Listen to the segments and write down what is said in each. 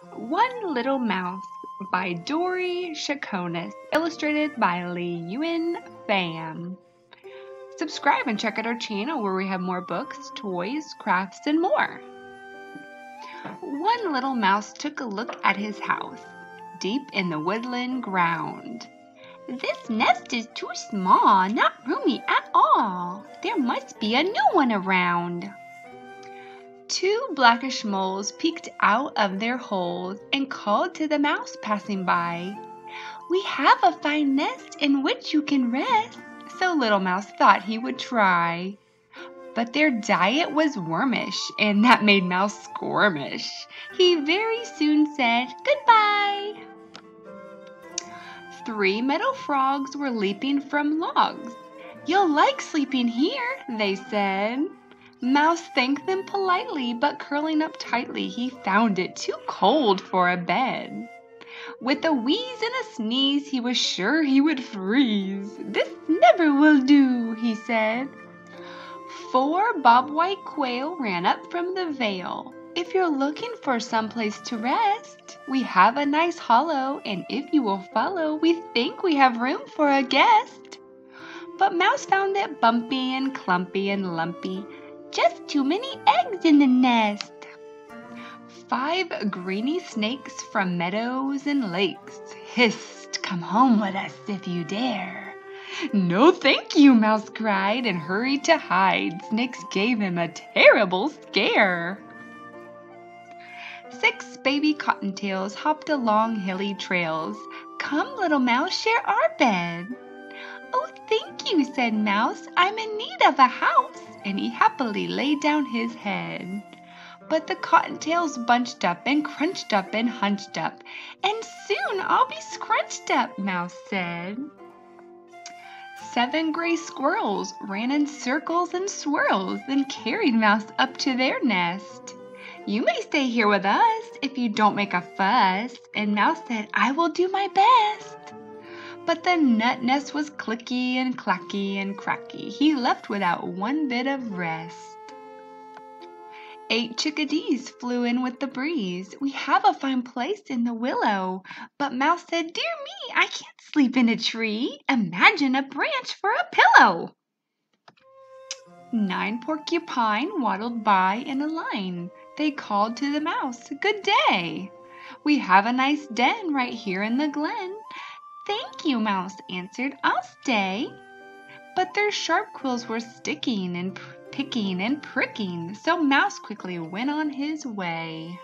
One Little Mouse by Dori, Chaconas, illustrated by Lee Yuen Pham. Subscribe and check out our channel where we have more books, toys, crafts, and more. One little mouse took a look at his house, deep in the woodland ground. This nest is too small, not roomy at all. There must be a new one around. Two blackish moles peeked out of their holes and called to the mouse passing by. "We have a fine nest in which you can rest," so Little Mouse thought he would try. But their diet was wormish, and that made Mouse squirmish. He very soon said goodbye. Three meadow frogs were leaping from logs. "You'll like sleeping here," they said. Mouse thanked them politely, but curling up tightly, he found it too cold for a bed. With a wheeze and a sneeze, he was sure he would freeze. "This never will do," he said. Four bob-white quail ran up from the vale. "If you're looking for some place to rest, we have a nice hollow, and if you will follow, we think we have room for a guest." But Mouse found it bumpy and clumpy and lumpy. "Just too many eggs in the nest." Five greeny snakes from meadows and lakes hissed, "Come home with us if you dare." "No, thank you," Mouse cried and hurried to hide. Snakes gave him a terrible scare. Six baby cottontails hopped along hilly trails. "Come, little mouse, share our bed." "Oh, thank you," said Mouse. "I'm in need of a house." And he happily laid down his head. But the cottontails bunched up and crunched up and hunched up. "And soon I'll be scrunched up," Mouse said. Seven gray squirrels ran in circles and swirls, then carried Mouse up to their nest. "You may stay here with us if you don't make a fuss." And Mouse said, "I will do my best." But the nut nest was clicky and clacky and cracky. He left without one bit of rest. 8 chickadees flew in with the breeze. "We have a fine place in the willow." But Mouse said, "Dear me, I can't sleep in a tree. Imagine a branch for a pillow." 9 porcupine waddled by in a line. They called to the mouse, "Good day. We have a nice den right here in the glen." "Thank you," Mouse answered, "I'll stay." But their sharp quills were sticking and picking and pricking, so Mouse quickly went on his way.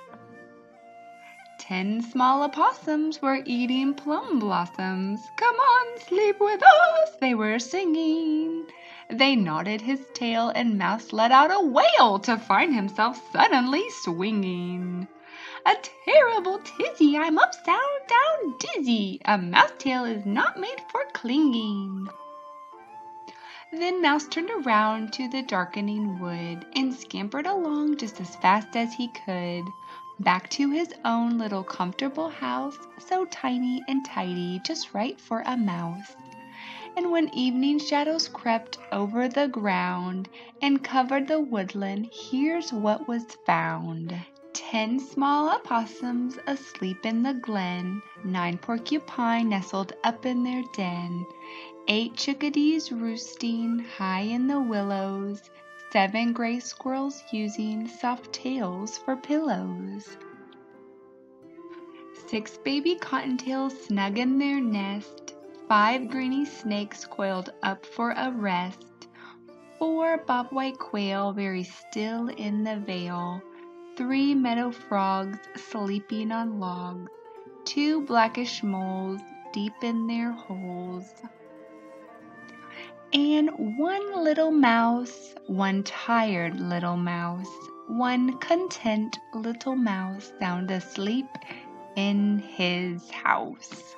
10 small opossums were eating plum blossoms. "Come on, sleep with us," they were singing. They knotted his tail, and Mouse let out a wail to find himself suddenly swinging. "A terrible tizzy, I'm upside down dizzy. A mouse tail is not made for clinging." Then Mouse turned around to the darkening wood and scampered along just as fast as he could, back to his own little comfortable house, so tiny and tidy, just right for a mouse. And when evening shadows crept over the ground and covered the woodland, here's what was found. 10 small opossums asleep in the glen, 9 porcupine nestled up in their den, 8 chickadees roosting high in the willows, 7 gray squirrels using soft tails for pillows, 6 baby cottontails snug in their nest, 5 greeny snakes coiled up for a rest, 4 bob-white quail very still in the vale, 3 meadow frogs sleeping on logs, 2 blackish moles deep in their holes, and 1 little mouse, 1 tired little mouse, 1 content little mouse sound asleep in his house.